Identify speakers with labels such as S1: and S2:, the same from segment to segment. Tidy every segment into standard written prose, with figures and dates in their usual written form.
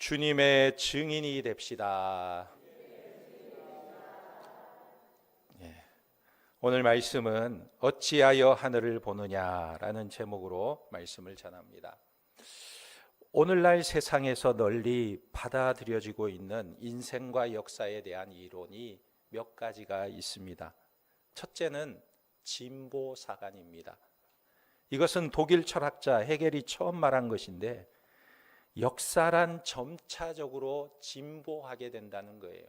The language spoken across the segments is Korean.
S1: 주님의 증인이 됩시다. 오늘 말씀은 어찌하여 하늘을 보느냐라는 제목으로 말씀을 전합니다. 오늘날 세상에서 널리 받아들여지고 있는 인생과 역사에 대한 이론이 몇 가지가 있습니다. 첫째는 진보사관입니다. 이것은 독일 철학자 헤겔이 처음 말한 것인데, 역사란 점차적으로 진보하게 된다는 거예요.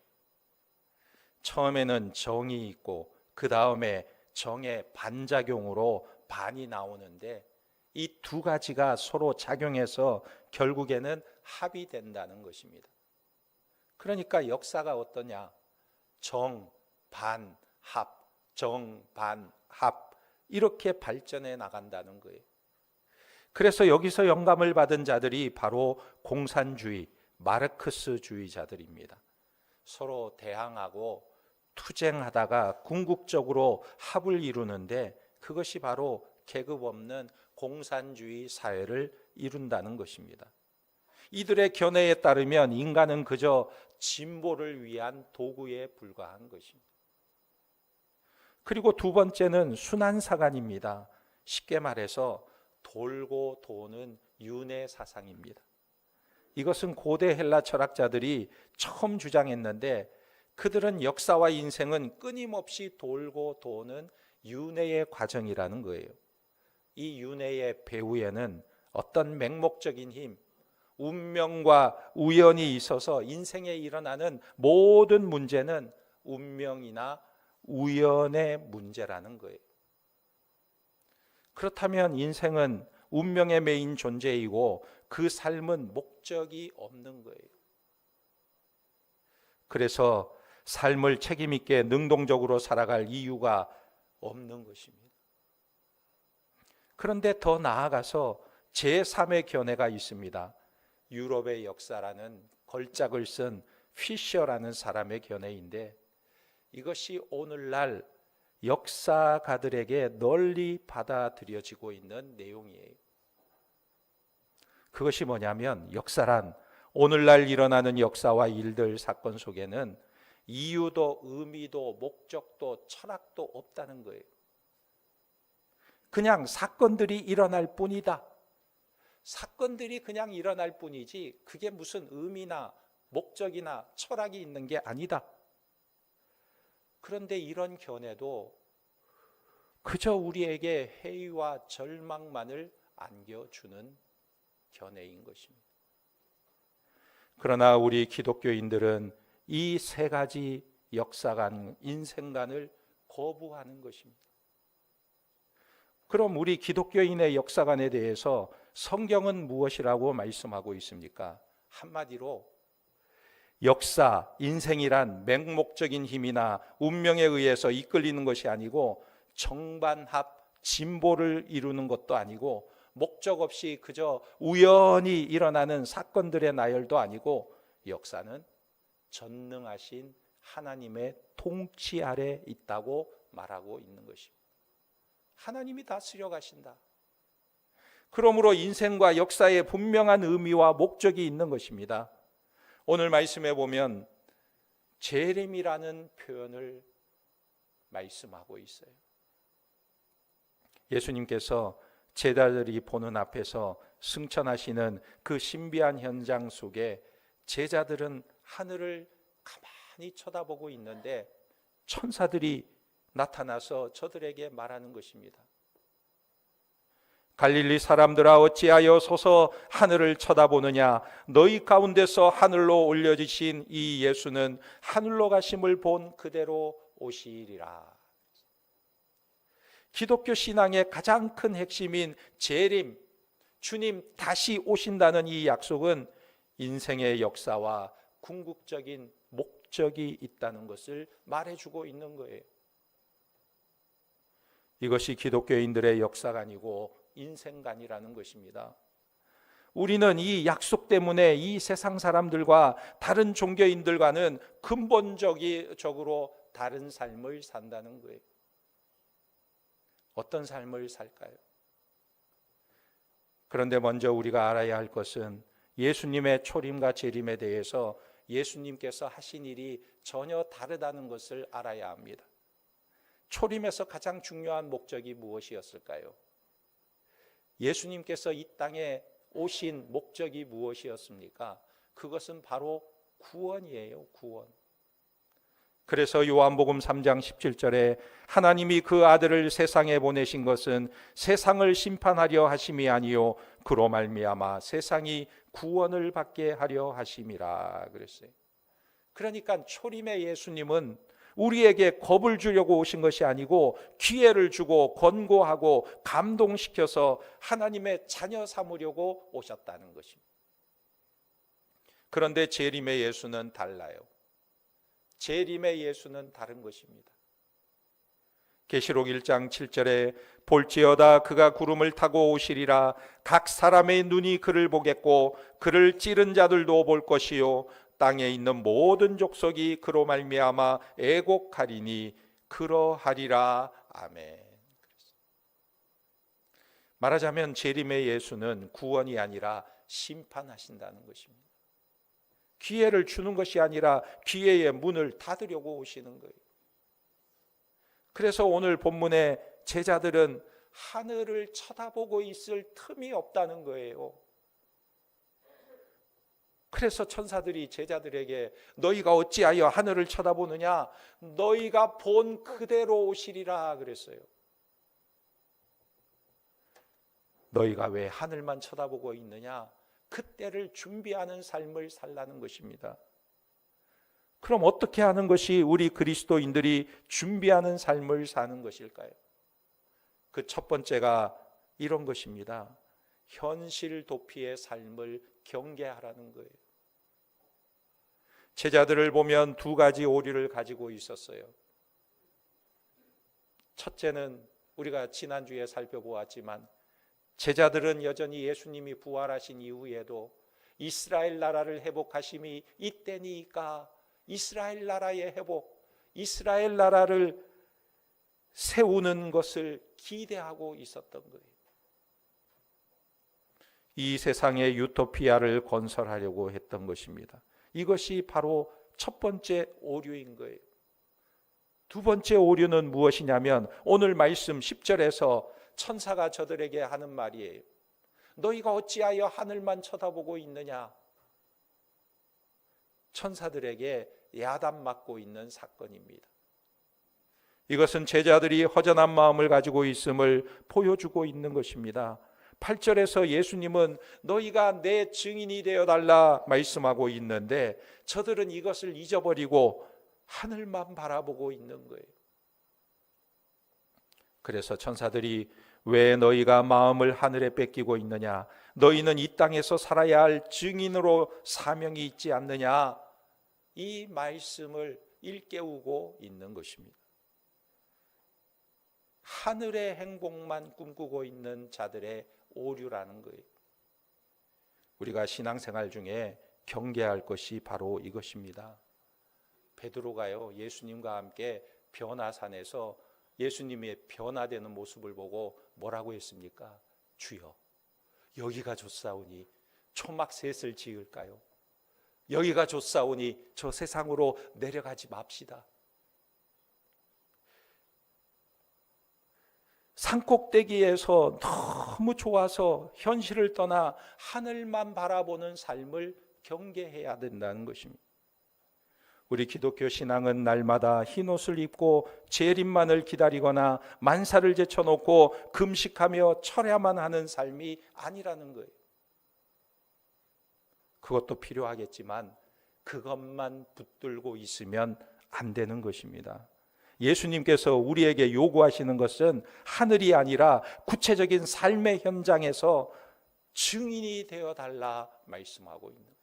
S1: 처음에는 정이 있고 그 다음에 정의 반작용으로 반이 나오는데, 이 두 가지가 서로 작용해서 결국에는 합이 된다는 것입니다. 그러니까 역사가 어떠냐? 정, 반, 합, 정, 반, 합, 이렇게 발전해 나간다는 거예요. 그래서 여기서 영감을 받은 자들이 바로 공산주의, 마르크스주의자들입니다. 서로 대항하고 투쟁하다가 궁극적으로 합을 이루는데, 그것이 바로 계급 없는 공산주의 사회를 이룬다는 것입니다. 이들의 견해에 따르면 인간은 그저 진보를 위한 도구에 불과한 것입니다. 그리고 두 번째는 순환사관입니다. 쉽게 말해서 돌고 도는 윤회 사상입니다. 이것은 고대 헬라 철학자들이 처음 주장했는데, 그들은 역사와 인생은 끊임없이 돌고 도는 윤회의 과정이라는 거예요. 이 윤회의 배후에는 어떤 맹목적인 힘, 운명과 우연이 있어서 인생에 일어나는 모든 문제는 운명이나 우연의 문제라는 거예요. 그렇다면 인생은 운명에 매인 존재이고 그 삶은 목적이 없는 거예요. 그래서 삶을 책임 있게 능동적으로 살아갈 이유가 없는 것입니다. 그런데 더 나아가서 제3의 견해가 있습니다. 유럽의 역사라는 걸작을 쓴 피셔라는 사람의 견해인데, 이것이 오늘날 역사가들에게 널리 받아들여지고 있는 내용이에요. 그것이 뭐냐면, 역사란 오늘날 일어나는 역사와 일들, 사건 속에는 이유도 의미도 목적도 철학도 없다는 거예요. 그냥 사건들이 일어날 뿐이다. 사건들이 그냥 일어날 뿐이지 그게 무슨 의미나 목적이나 철학이 있는 게 아니다. 그런데 이런 견해도 그저 우리에게 해이와 절망만을 안겨주는 견해인 것입니다. 그러나 우리 기독교인들은 이 세 가지 역사관, 인생관을 거부하는 것입니다. 그럼 우리 기독교인의 역사관에 대해서 성경은 무엇이라고 말씀하고 있습니까? 한마디로 역사, 인생이란 맹목적인 힘이나 운명에 의해서 이끌리는 것이 아니고, 정반합, 진보를 이루는 것도 아니고, 목적 없이 그저 우연히 일어나는 사건들의 나열도 아니고, 역사는 전능하신 하나님의 통치 아래 있다고 말하고 있는 것입니다. 하나님이 다스려 가신다. 그러므로 인생과 역사에 분명한 의미와 목적이 있는 것입니다. 오늘 말씀해 보면 재림이라는 표현을 말씀하고 있어요. 예수님께서 제자들이 보는 앞에서 승천하시는 그 신비한 현장 속에 제자들은 하늘을 가만히 쳐다보고 있는데, 천사들이 나타나서 저들에게 말하는 것입니다. 갈릴리 사람들아, 어찌하여 서서 하늘을 쳐다보느냐? 너희 가운데서 하늘로 올려지신 이 예수는 하늘로 가심을 본 그대로 오시리라. 기독교 신앙의 가장 큰 핵심인 재림, 주님 다시 오신다는 이 약속은 인생의 역사와 궁극적인 목적이 있다는 것을 말해주고 있는 거예요. 이것이 기독교인들의 역사관이고 인생관이라는 것입니다. 우리는 이 약속 때문에 이 세상 사람들과 다른 종교인들과는 근본적으로 다른 삶을 산다는 거예요. 어떤 삶을 살까요? 그런데 먼저 우리가 알아야 할 것은 예수님의 초림과 재림에 대해서 예수님께서 하신 일이 전혀 다르다는 것을 알아야 합니다. 초림에서 가장 중요한 목적이 무엇이었을까요? 예수님께서 이 땅에 오신 목적이 무엇이었습니까? 그것은 바로 구원이에요. 구원. 그래서 요한복음 3장 17절에 하나님이 그 아들을 세상에 보내신 것은 세상을 심판하려 하심이 아니요 그로 말미암아 세상이 구원을 받게 하려 하심이라 그랬어요. 그러니까 초림의 예수님은 우리에게 겁을 주려고 오신 것이 아니고 기회를 주고 권고하고 감동시켜서 하나님의 자녀 삼으려고 오셨다는 것입니다. 그런데 재림의 예수는 달라요. 재림의 예수는 다른 것입니다. 계시록 1장 7절에 볼지어다 그가 구름을 타고 오시리라. 각 사람의 눈이 그를 보겠고 그를 찌른 자들도 볼 것이요 땅에 있는 모든 족속이 그로 말미암아 애곡하리니 그러하리라. 아멘. 말하자면 재림의 예수는 구원이 아니라 심판하신다는 것입니다. 기회를 주는 것이 아니라 기회의 문을 닫으려고 오시는 거예요. 그래서 오늘 본문의 제자들은 하늘을 쳐다보고 있을 틈이 없다는 거예요. 그래서 천사들이 제자들에게 너희가 어찌하여 하늘을 쳐다보느냐? 너희가 본 그대로 오시리라 그랬어요. 너희가 왜 하늘만 쳐다보고 있느냐? 그때를 준비하는 삶을 살라는 것입니다. 그럼 어떻게 하는 것이 우리 그리스도인들이 준비하는 삶을 사는 것일까요? 그 첫 번째가 이런 것입니다. 현실 도피의 삶을 경계하라는 거예요. 제자들을 보면 두 가지 오류를 가지고 있었어요. 첫째는 우리가 지난주에 살펴보았지만 제자들은 여전히 예수님이 부활하신 이후에도 이스라엘 나라를 회복하심이 이때니까 이스라엘 나라의 회복, 이스라엘 나라를 세우는 것을 기대하고 있었던 거예요. 이 세상의 유토피아를 건설하려고 했던 것입니다. 이것이 바로 첫 번째 오류인 거예요. 두 번째 오류는 무엇이냐면 오늘 말씀 10절에서 천사가 저들에게 하는 말이에요. 너희가 어찌하여 하늘만 쳐다보고 있느냐? 천사들에게 야단 맞고 있는 사건입니다. 이것은 제자들이 허전한 마음을 가지고 있음을 보여주고 있는 것입니다. 8절에서 예수님은 너희가 내 증인이 되어달라 말씀하고 있는데 저들은 이것을 잊어버리고 하늘만 바라보고 있는 거예요. 그래서 천사들이 왜 너희가 마음을 하늘에 뺏기고 있느냐? 너희는 이 땅에서 살아야 할 증인으로 사명이 있지 않느냐? 이 말씀을 일깨우고 있는 것입니다. 하늘의 행복만 꿈꾸고 있는 자들의 오류라는 거예요. 우리가 신앙생활 중에 경계할 것이 바로 이것입니다. 베드로가요, 예수님과 함께 변화산에서 예수님의 변화되는 모습을 보고 뭐라고 했습니까? 주여, 여기가 좋사오니 초막셋을 지을까요? 여기가 좋사오니 저 세상으로 내려가지 맙시다. 산꼭대기에서 너무 좋아서 현실을 떠나 하늘만 바라보는 삶을 경계해야 된다는 것입니다. 우리 기독교 신앙은 날마다 흰옷을 입고 재림만을 기다리거나 만사를 제쳐놓고 금식하며 철야만 하는 삶이 아니라는 거예요. 그것도 필요하겠지만 그것만 붙들고 있으면 안 되는 것입니다. 예수님께서 우리에게 요구하시는 것은 하늘이 아니라 구체적인 삶의 현장에서 증인이 되어달라 말씀하고 있는 거예요.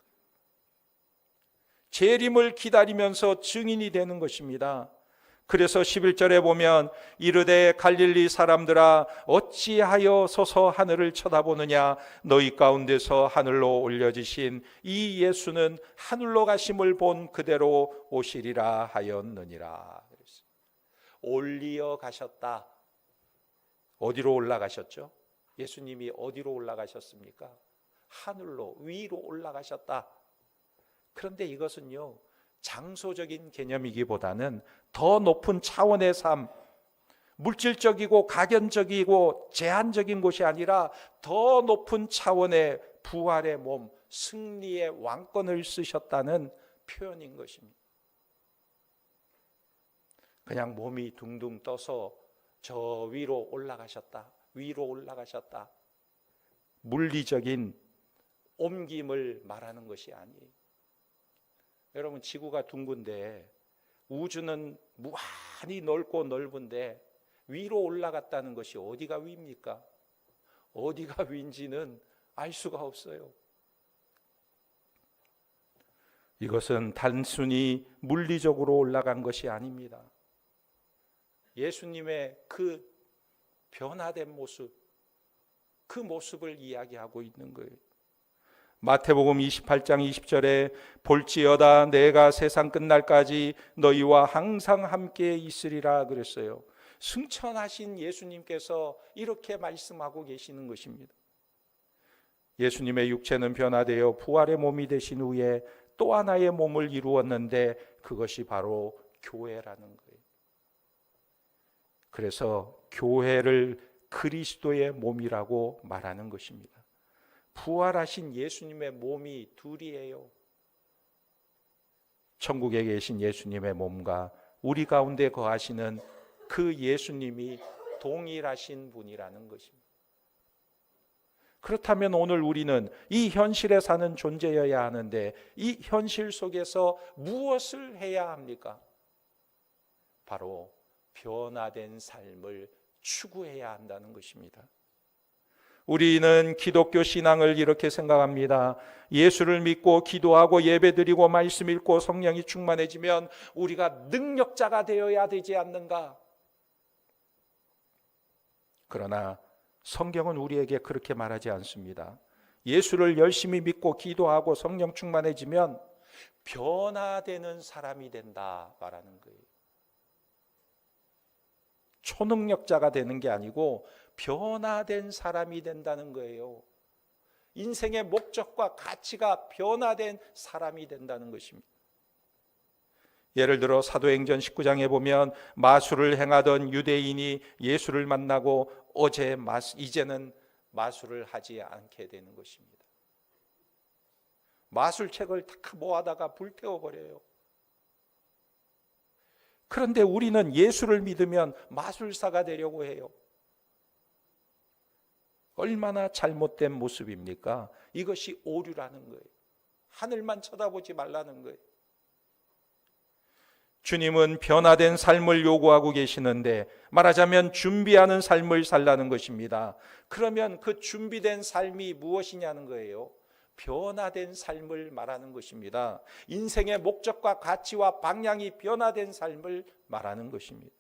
S1: 재림을 기다리면서 증인이 되는 것입니다. 그래서 11절에 보면 이르되 갈릴리 사람들아 어찌하여 서서 하늘을 쳐다보느냐? 너희 가운데서 하늘로 올려지신 이 예수는 하늘로 가심을 본 그대로 오시리라 하였느니라. 올리어 가셨다. 어디로 올라가셨죠? 예수님이 어디로 올라가셨습니까? 하늘로 위로 올라가셨다. 그런데 이것은요, 장소적인 개념이기보다는 더 높은 차원의 삶, 물질적이고 가견적이고 제한적인 것이 아니라 더 높은 차원의 부활의 몸, 승리의 왕권을 쓰셨다는 표현인 것입니다. 그냥 몸이 둥둥 떠서 저 위로 올라가셨다, 위로 올라가셨다, 물리적인 옮김을 말하는 것이 아니에요. 여러분, 지구가 둥근데 우주는 무한히 넓고 넓은데 위로 올라갔다는 것이 어디가 위입니까? 어디가 위인지는 알 수가 없어요. 이것은 단순히 물리적으로 올라간 것이 아닙니다. 예수님의 그 변화된 모습, 그 모습을 이야기하고 있는 거예요. 마태복음 28장 20절에 볼지어다 내가 세상 끝날까지 너희와 항상 함께 있으리라 그랬어요. 승천하신 예수님께서 이렇게 말씀하고 계시는 것입니다. 예수님의 육체는 변화되어 부활의 몸이 되신 후에 또 하나의 몸을 이루었는데 그것이 바로 교회라는 거예요. 그래서 교회를 그리스도의 몸이라고 말하는 것입니다. 부활하신 예수님의 몸이 둘이에요. 천국에 계신 예수님의 몸과 우리 가운데 거하시는 그 예수님이 동일하신 분이라는 것입니다. 그렇다면 오늘 우리는 이 현실에 사는 존재여야 하는데 이 현실 속에서 무엇을 해야 합니까? 바로 변화된 삶을 추구해야 한다는 것입니다. 우리는 기독교 신앙을 이렇게 생각합니다. 예수를 믿고 기도하고 예배드리고 말씀 읽고 성령이 충만해지면 우리가 능력자가 되어야 되지 않는가? 그러나 성경은 우리에게 그렇게 말하지 않습니다. 예수를 열심히 믿고 기도하고 성령 충만해지면 변화되는 사람이 된다 말하는 거예요. 초능력자가 되는 게 아니고 변화된 사람이 된다는 거예요. 인생의 목적과 가치가 변화된 사람이 된다는 것입니다. 예를 들어 사도행전 19장에 보면 마술을 행하던 유대인이 예수를 만나고 이제는 마술을 하지 않게 되는 것입니다. 마술책을 다 모아다가 불태워버려요. 그런데 우리는 예수를 믿으면 마술사가 되려고 해요. 얼마나 잘못된 모습입니까? 이것이 오류라는 거예요. 하늘만 쳐다보지 말라는 거예요. 주님은 변화된 삶을 요구하고 계시는데 말하자면 준비하는 삶을 살라는 것입니다. 그러면 그 준비된 삶이 무엇이냐는 거예요. 변화된 삶을 말하는 것입니다. 인생의 목적과 가치와 방향이 변화된 삶을 말하는 것입니다.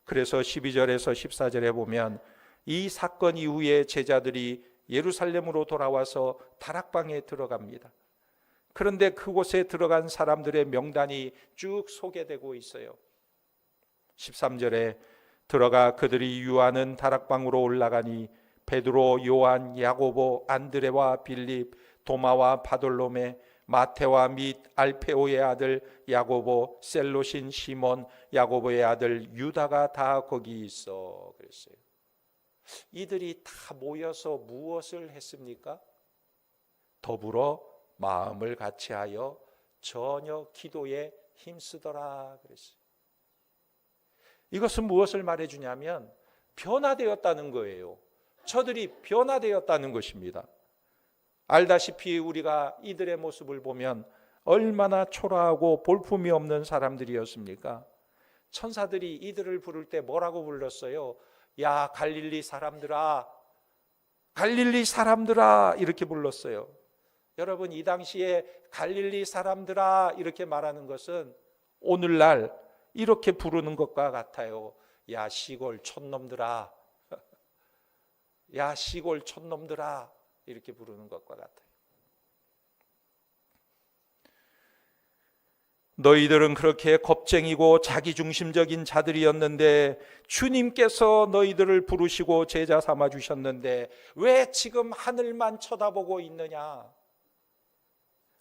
S1: 그래서 12절에서 14절에 보면 이 사건 이후에 제자들이 예루살렘으로 돌아와서 다락방에 들어갑니다. 그런데 그곳에 들어간 사람들의 명단이 쭉 소개되고 있어요. 13절에 들어가 그들이 유하는 다락방으로 올라가니 베드로, 요한, 야고보, 안드레와 빌립, 도마와 바돌로메, 마테와 및 알페오의 아들 야고보, 셀로신 시몬, 야고보의 아들 유다가 다 거기 있어 그랬어요. 이들이 다 모여서 무엇을 했습니까? 더불어 마음을 같이하여 저녁 기도에 힘쓰더라 그랬어요. 이것은 무엇을 말해주냐면 변화되었다는 거예요. 저들이 변화되었다는 것입니다. 알다시피 우리가 이들의 모습을 보면 얼마나 초라하고 볼품이 없는 사람들이었습니까? 천사들이 이들을 부를 때 뭐라고 불렀어요? 야 갈릴리 사람들아, 갈릴리 사람들아 이렇게 불렀어요. 여러분, 이 당시에 갈릴리 사람들아 이렇게 말하는 것은 오늘날 이렇게 부르는 것과 같아요. 야 시골 촌놈들아, 야 시골 촌놈들아 이렇게 부르는 것과 같아요. 너희들은 그렇게 겁쟁이고 자기중심적인 자들이었는데 주님께서 너희들을 부르시고 제자 삼아 주셨는데 왜 지금 하늘만 쳐다보고 있느냐?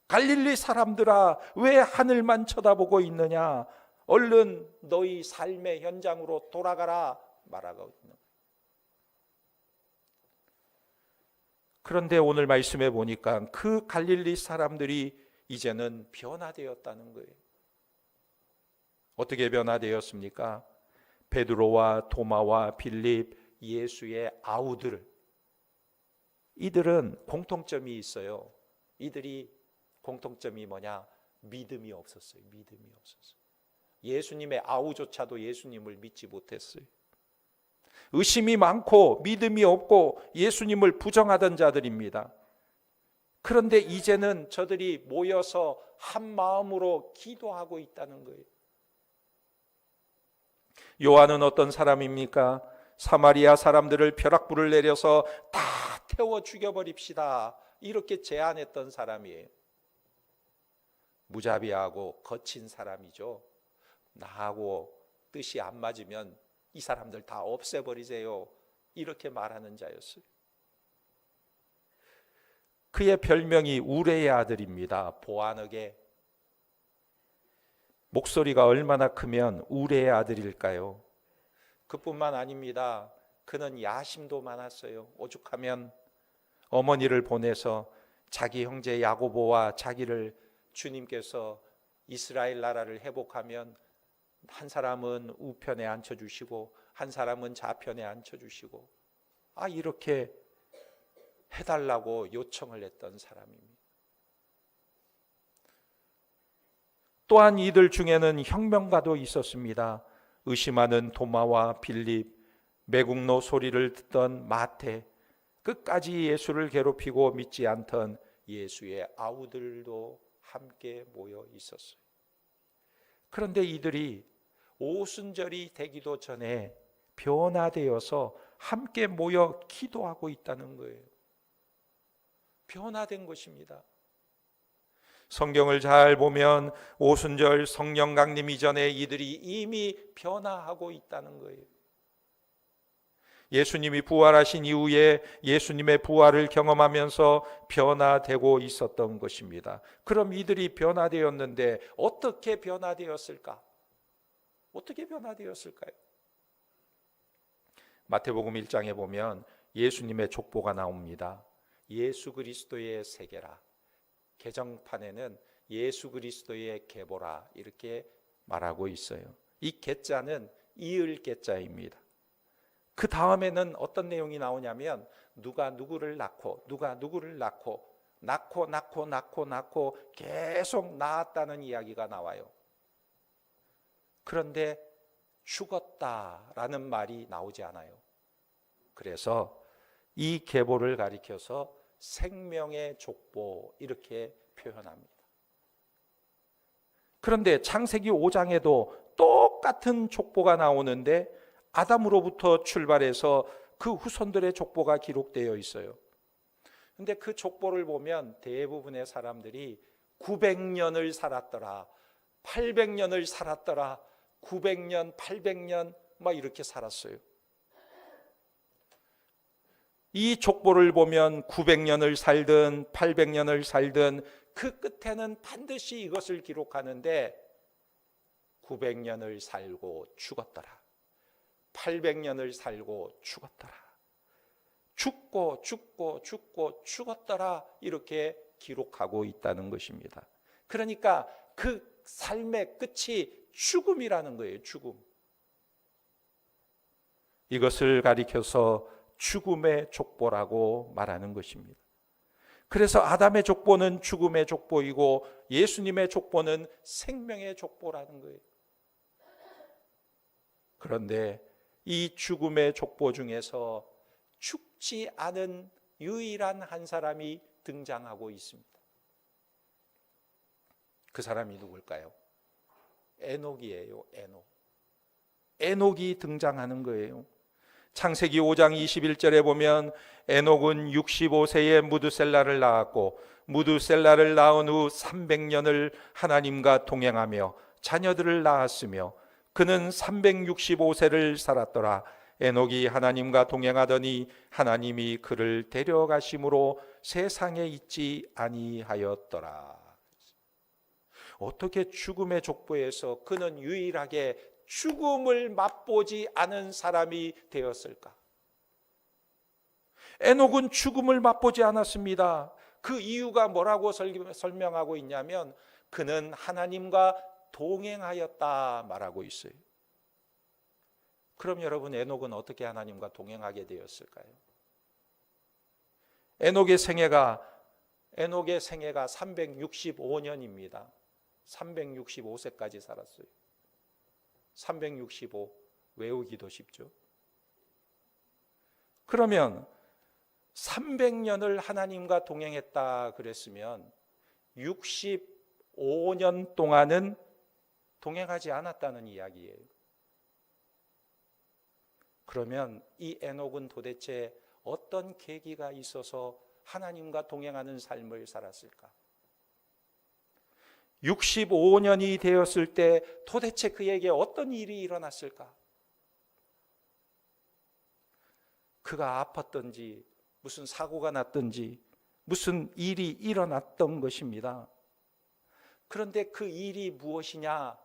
S1: 갈릴리 사람들아, 왜 하늘만 쳐다보고 있느냐? 얼른 너희 삶의 현장으로 돌아가라 말하고 있는 거예요. 그런데 오늘 말씀해 보니까 그 갈릴리 사람들이 이제는 변화되었다는 거예요. 어떻게 변화되었습니까? 베드로와 도마와 빌립, 예수의 아우들, 이들은 공통점이 있어요. 이들이 공통점이 뭐냐? 믿음이 없었어요. 믿음이 없었어요. 예수님의 아우조차도 예수님을 믿지 못했어요. 의심이 많고 믿음이 없고 예수님을 부정하던 자들입니다. 그런데 이제는 저들이 모여서 한 마음으로 기도하고 있다는 거예요. 요한은 어떤 사람입니까? 사마리아 사람들을 벼락불을 내려서 다 태워 죽여버립시다, 이렇게 제안했던 사람이에요. 무자비하고 거친 사람이죠. 나하고 뜻이 안 맞으면 이 사람들 다 없애버리세요, 이렇게 말하는 자였어요. 그의 별명이 우레의 아들입니다. 보아너게. 목소리가 얼마나 크면 우레의 아들일까요? 그뿐만 아닙니다. 그는 야심도 많았어요. 오죽하면 어머니를 보내서 자기 형제 야고보와 자기를 주님께서 이스라엘 나라를 회복하면 한 사람은 우편에 앉혀주시고 한 사람은 좌편에 앉혀주시고 이렇게 해달라고 요청을 했던 사람입니다. 또한 이들 중에는 혁명가도 있었습니다. 의심하는 도마와 빌립, 매국노 소리를 듣던 마태, 끝까지 예수를 괴롭히고 믿지 않던 예수의 아우들도 함께 모여 있었어요. 그런데 이들이 오순절이 되기도 전에 변화되어서 함께 모여 기도하고 있다는 거예요. 변화된 것입니다. 성경을 잘 보면 오순절 성령 강림 이전에 이들이 이미 변화하고 있다는 거예요. 예수님이 부활하신 이후에 예수님의 부활을 경험하면서 변화되고 있었던 것입니다. 그럼 이들이 변화되었는데 어떻게 변화되었을까? 어떻게 변화되었을까요? 마태복음 1장에 보면 예수님의 족보가 나옵니다. 예수 그리스도의 세계라. 개정판에는 예수 그리스도의 계보라, 이렇게 말하고 있어요. 이 계자는 이을 계자입니다. 그 다음에는 어떤 내용이 나오냐면 누가 누구를 낳고 누가 누구를 낳고 낳고 계속 낳았다는 이야기가 나와요. 그런데 죽었다라는 말이 나오지 않아요. 그래서 이 계보를 가리켜서 생명의 족보, 이렇게 표현합니다. 그런데 창세기 5장에도 똑같은 족보가 나오는데 아담으로부터 출발해서 그 후손들의 족보가 기록되어 있어요. 그런데 그 족보를 보면 대부분의 사람들이 900년을 살았더라, 800년을 살았더라, 900년, 800년 막 이렇게 살았어요. 이 족보를 보면 900년을 살든 800년을 살든 그 끝에는 반드시 이것을 기록하는데 900년을 살고 죽었더라, 800년을 살고 죽었더라, 죽고 죽었더라, 이렇게 기록하고 있다는 것입니다. 그러니까 그 삶의 끝이 죽음이라는 거예요. 죽음. 이것을 가리켜서 죽음의 족보라고 말하는 것입니다. 그래서 아담의 족보는 죽음의 족보이고 예수님의 족보는 생명의 족보라는 거예요. 그런데 이 죽음의 족보 중에서 죽지 않은 유일한 한 사람이 등장하고 있습니다. 그 사람이 누굴까요? 에녹이에요. 에녹이 등장하는 거예요. 창세기 5장 21절에 보면 에녹은 65세에 무드셀라를 낳았고 무두셀라를 낳은 후 300년을 하나님과 동행하며 자녀들을 낳았으며 그는 365세를 살았더라. 에녹이 하나님과 동행하더니 하나님이 그를 데려가심으로 세상에 있지 아니하였더라. 어떻게 죽음의 족보에서 그는 유일하게 죽음을 맛보지 않은 사람이 되었을까? 에녹은 죽음을 맛보지 않았습니다. 그 이유가 뭐라고 설명하고 있냐면 그는 하나님과 동행하였다 말하고 있어요. 그럼 여러분, 에녹은 어떻게 하나님과 동행하게 되었을까요? 에녹의 생애가 365년입니다. 365세까지 살았어요. 365 외우기도 쉽죠. 그러면 300년을 하나님과 동행했다 그랬으면 65년 동안은 동행하지 않았다는 이야기예요. 그러면 이 에녹은 도대체 어떤 계기가 있어서 하나님과 동행하는 삶을 살았을까? 65년이 되었을 때 도대체 그에게 어떤 일이 일어났을까? 그가 아팠던지 무슨 사고가 났던지 무슨 일이 일어났던 것입니다. 그런데 그 일이 무엇이냐?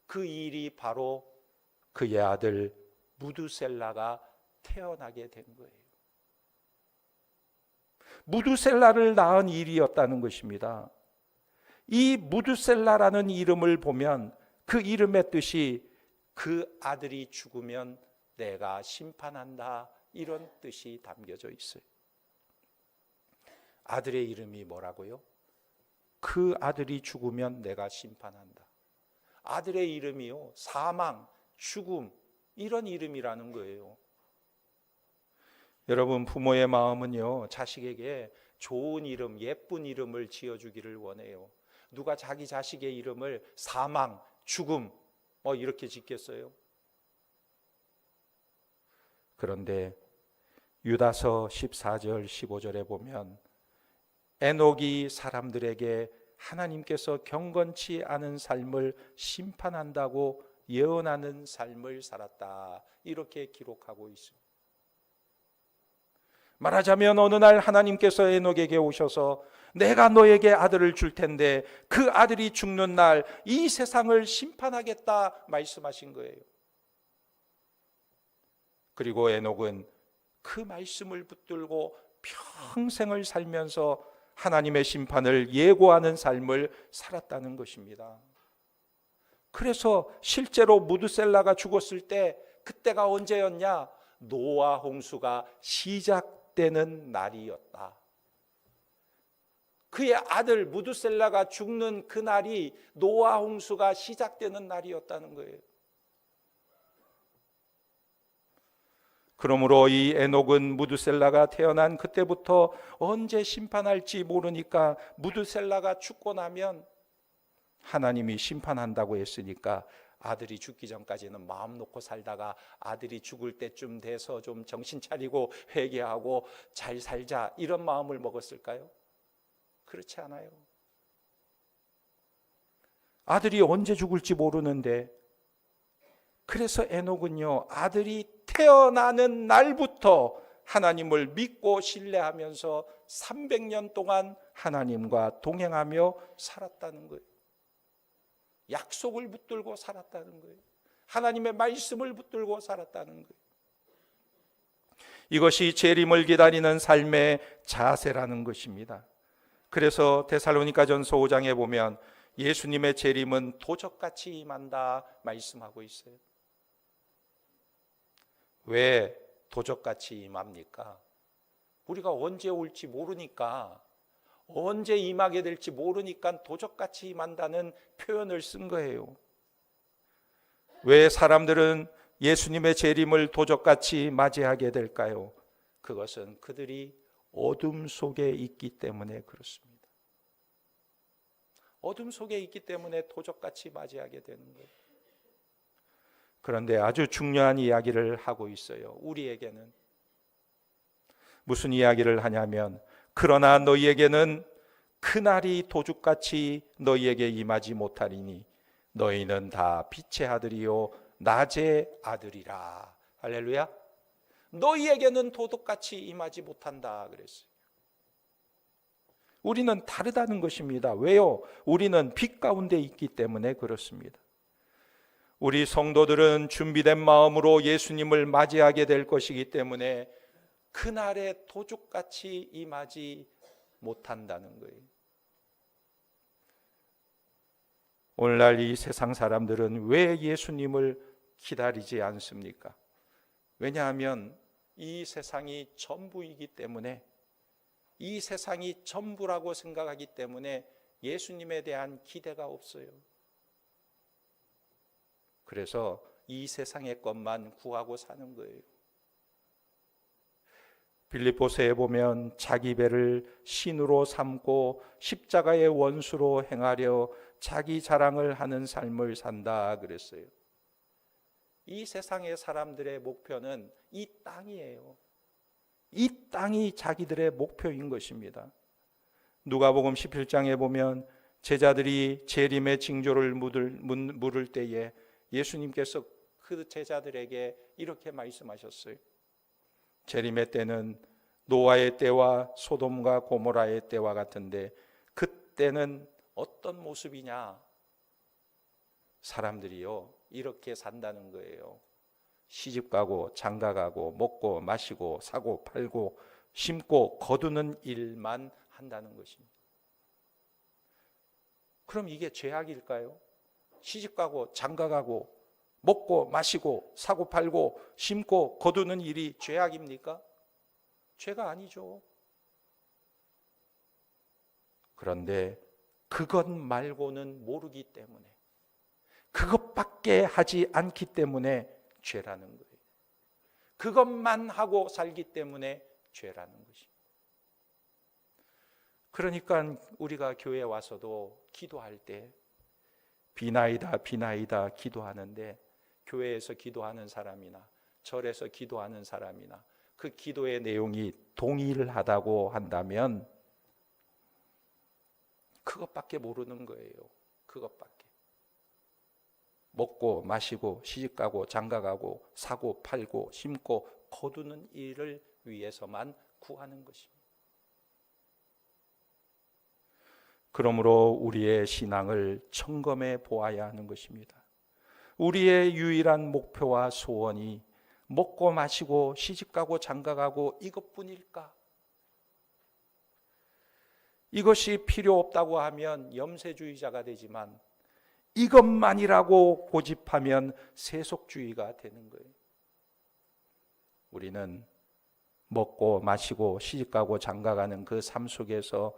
S1: 그 일이 바로 그의 아들 무두셀라가 태어나게 된 거예요. 무두셀라를 낳은 일이었다는 것입니다. 이 무두셀라라는 이름을 보면 그 이름의 뜻이 그 아들이 죽으면 내가 심판한다, 이런 뜻이 담겨져 있어요. 아들의 이름이 뭐라고요? 그 아들이 죽으면 내가 심판한다. 아들의 이름이요, 사망, 죽음, 이런 이름이라는 거예요. 여러분, 부모의 마음은요, 자식에게 좋은 이름, 예쁜 이름을 지어주기를 원해요. 누가 자기 자식의 이름을 사망, 죽음 이렇게 짓겠어요? 그런데 유다서 14절 15절에 보면 에녹이 사람들에게 하나님께서 경건치 않은 삶을 심판한다고 예언하는 삶을 살았다, 이렇게 기록하고 있습니다. 말하자면 어느 날 하나님께서 에녹에게 오셔서 내가 너에게 아들을 줄 텐데 그 아들이 죽는 날 이 세상을 심판하겠다 말씀하신 거예요. 그리고 에녹은 그 말씀을 붙들고 평생을 살면서 하나님의 심판을 예고하는 삶을 살았다는 것입니다. 그래서 실제로 무두셀라가 죽었을 때 그때가 언제였냐? 노아 홍수가 시작되는 날이었다. 그의 아들 무두셀라가 죽는 그 날이 노아 홍수가 시작되는 날이었다는 거예요. 그러므로 이 에녹은 무두셀라가 태어난 그때부터 언제 심판할지 모르니까 무두셀라가 죽고 나면 하나님이 심판한다고 했으니까 아들이 죽기 전까지는 마음 놓고 살다가 아들이 죽을 때쯤 돼서 좀 정신 차리고 회개하고 잘 살자, 이런 마음을 먹었을까요? 그렇지 않아요. 아들이 언제 죽을지 모르는데, 그래서 에녹은요, 아들이 태어나는 날부터 하나님을 믿고 신뢰하면서 300년 동안 하나님과 동행하며 살았다는 거예요. 약속을 붙들고 살았다는 거예요. 하나님의 말씀을 붙들고 살았다는 거예요. 이것이 재림을 기다리는 삶의 자세라는 것입니다. 그래서 데살로니가전서 5장에 보면 예수님의 재림은 도적같이 임한다 말씀하고 있어요. 왜 도적같이 임합니까? 우리가 언제 올지 모르니까, 언제 임하게 될지 모르니까 도적같이 임한다는 표현을 쓴 거예요. 왜 사람들은 예수님의 재림을 도적같이 맞이하게 될까요? 그것은 그들이 어둠 속에 있기 때문에 그렇습니다. 어둠 속에 있기 때문에 도적같이 맞이하게 되는 거예요. 그런데 아주 중요한 이야기를 하고 있어요. 우리에게는 무슨 이야기를 하냐면, 그러나 너희에게는 그날이 도둑같이 너희에게 임하지 못하리니 너희는 다 빛의 아들이요 낮의 아들이라. 할렐루야. 너희에게는 도둑같이 임하지 못한다 그랬어요. 우리는 다르다는 것입니다. 왜요? 우리는 빛 가운데 있기 때문에 그렇습니다. 우리 성도들은 준비된 마음으로 예수님을 맞이하게 될 것이기 때문에 그날에 도둑같이 임하지 못한다는 거예요. 오늘날 이 세상 사람들은 왜 예수님을 기다리지 않습니까? 왜냐하면 이 세상이 전부이기 때문에, 이 세상이 전부라고 생각하기 때문에 예수님에 대한 기대가 없어요. 그래서 이 세상의 것만 구하고 사는 거예요. 빌립보서에 보면 자기 배를 신으로 삼고 십자가의 원수로 행하려 자기 자랑을 하는 삶을 산다 그랬어요. 이 세상의 사람들의 목표는 이 땅이에요. 이 땅이 자기들의 목표인 것입니다. 누가복음 17장에 보면 제자들이 재림의 징조를 물을 때에 예수님께서 그 제자들에게 이렇게 말씀하셨어요. 재림의 때는 노아의 때와 소돔과 고모라의 때와 같은데 그때는 어떤 모습이냐? 사람들이요 이렇게 산다는 거예요. 시집가고 장가가고 먹고 마시고 사고 팔고 심고 거두는 일만 한다는 것입니다. 그럼 이게 죄악일까요? 시집가고 장가가고 먹고 마시고 사고 팔고 심고 거두는 일이 죄악입니까? 죄가 아니죠. 그런데 그것 말고는 모르기 때문에, 그것밖에 하지 않기 때문에 죄라는 거예요. 그것만 하고 살기 때문에 죄라는 것입니다. 그러니까 우리가 교회에 와서도 기도할 때 비나이다 비나이다 기도하는데, 교회에서 기도하는 사람이나 절에서 기도하는 사람이나 그 기도의 내용이 동일하다고 한다면 그것밖에 모르는 거예요. 그것밖에. 먹고 마시고 시집가고 장가가고 사고 팔고 심고 거두는 일을 위해서만 구하는 것입니다. 그러므로 우리의 신앙을 점검해 보아야 하는 것입니다. 우리의 유일한 목표와 소원이 먹고 마시고 시집가고 장가가고 이것뿐일까? 이것이 필요 없다고 하면 염세주의자가 되지만 이것만이라고 고집하면 세속주의가 되는 거예요. 우리는 먹고 마시고 시집가고 장가가는 그 삶 속에서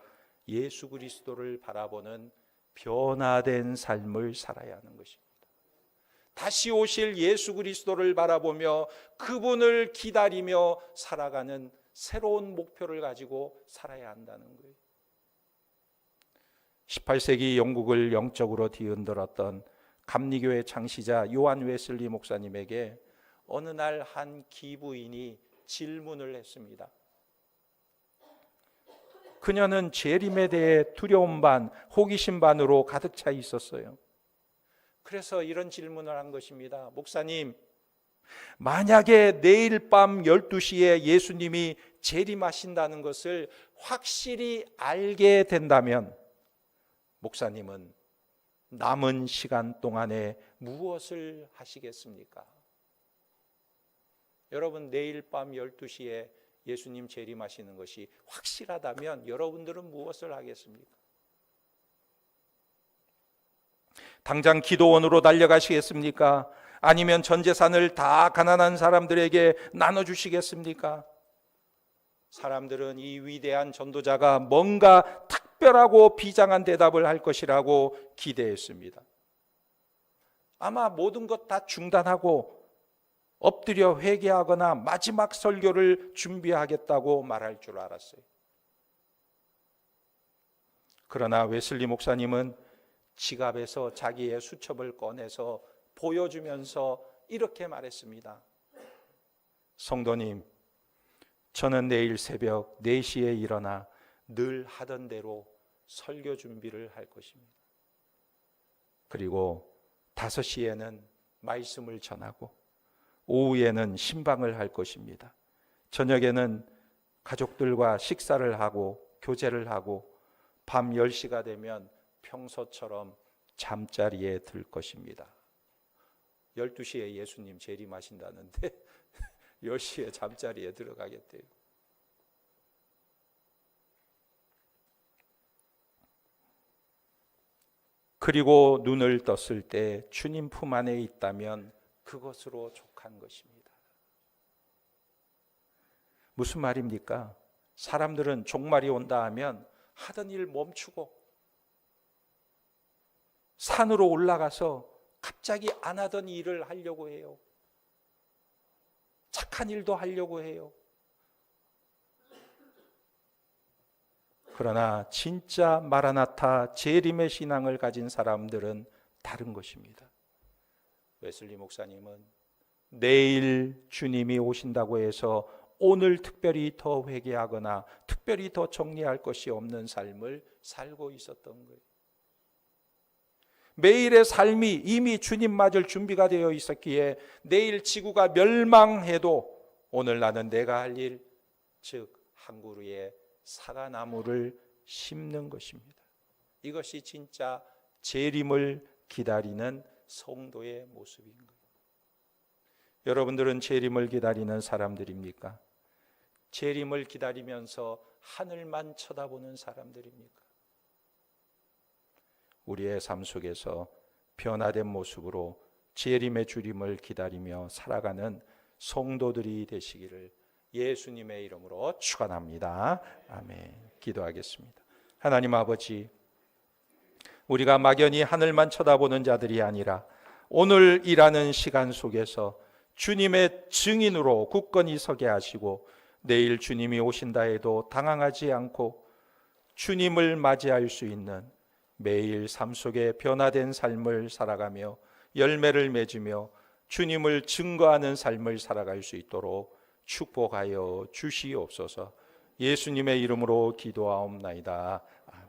S1: 예수 그리스도를 바라보는 변화된 삶을 살아야 하는 것입니다. 다시 오실 예수 그리스도를 바라보며 그분을 기다리며 살아가는 새로운 목표를 가지고 살아야 한다는 거예요. 18세기 영국을 영적으로 뒤흔들었던 감리교회 창시자 요한 웨슬리 목사님에게 어느 날 한 기부인이 질문을 했습니다. 그녀는 재림에 대해 두려움 반, 호기심 반으로 가득 차 있었어요. 그래서 이런 질문을 한 것입니다. 목사님, 만약에 내일 밤 12시에 예수님이 재림하신다는 것을 확실히 알게 된다면 목사님은 남은 시간 동안에 무엇을 하시겠습니까? 여러분, 내일 밤 12시에 예수님 재림하시는 것이 확실하다면 여러분들은 무엇을 하겠습니까? 당장 기도원으로 달려가시겠습니까? 아니면 전 재산을 다 가난한 사람들에게 나눠주시겠습니까? 사람들은 이 위대한 전도자가 뭔가 특별하고 비장한 대답을 할 것이라고 기대했습니다. 아마 모든 것 다 중단하고 엎드려 회개하거나 마지막 설교를 준비하겠다고 말할 줄 알았어요. 그러나 웨슬리 목사님은 지갑에서 자기의 수첩을 꺼내서 보여주면서 이렇게 말했습니다. 성도님, 저는 내일 새벽 4시에 일어나 늘 하던 대로 설교 준비를 할 것입니다. 그리고 5시에는 말씀을 전하고 오후에는 신방을 할 것입니다. 저녁에는 가족들과 식사를 하고 교제를 하고 밤 10시가 되면 평소처럼 잠자리에 들 것입니다. 12시에 예수님 재림하신다는데 10시에 잠자리에 들어가겠대요. 그리고 눈을 떴을 때 주님 품 안에 있다면 그것으로 족한 것입니다. 무슨 말입니까? 사람들은 종말이 온다 하면 하던 일 멈추고 산으로 올라가서 갑자기 안 하던 일을 하려고 해요. 착한 일도 하려고 해요. 그러나 진짜 마라나타 재림의 신앙을 가진 사람들은 다른 것입니다. 웨슬리 목사님은 내일 주님이 오신다고 해서 오늘 특별히 더 회개하거나 특별히 더 정리할 것이 없는 삶을 살고 있었던 거예요. 매일의 삶이 이미 주님 맞을 준비가 되어 있었기에 내일 지구가 멸망해도 오늘 나는 내가 할 일, 즉 한 그루의 사과나무를 심는 것입니다. 이것이 진짜 재림을 기다리는 성도의 모습인 거예요. 여러분들은 재림을 기다리는 사람들입니까? 재림을 기다리면서 하늘만 쳐다보는 사람들입니까? 우리의 삶 속에서 변화된 모습으로 재림의 주림을 기다리며 살아가는 성도들이 되시기를 예수님의 이름으로 축원합니다. 아멘. 기도하겠습니다. 하나님 아버지, 우리가 막연히 하늘만 쳐다보는 자들이 아니라 오늘 일하는 시간 속에서 주님의 증인으로 굳건히 서게 하시고 내일 주님이 오신다 해도 당황하지 않고 주님을 맞이할 수 있는 매일 삶 속에 변화된 삶을 살아가며 열매를 맺으며 주님을 증거하는 삶을 살아갈 수 있도록 축복하여 주시옵소서. 예수님의 이름으로 기도하옵나이다. 아멘.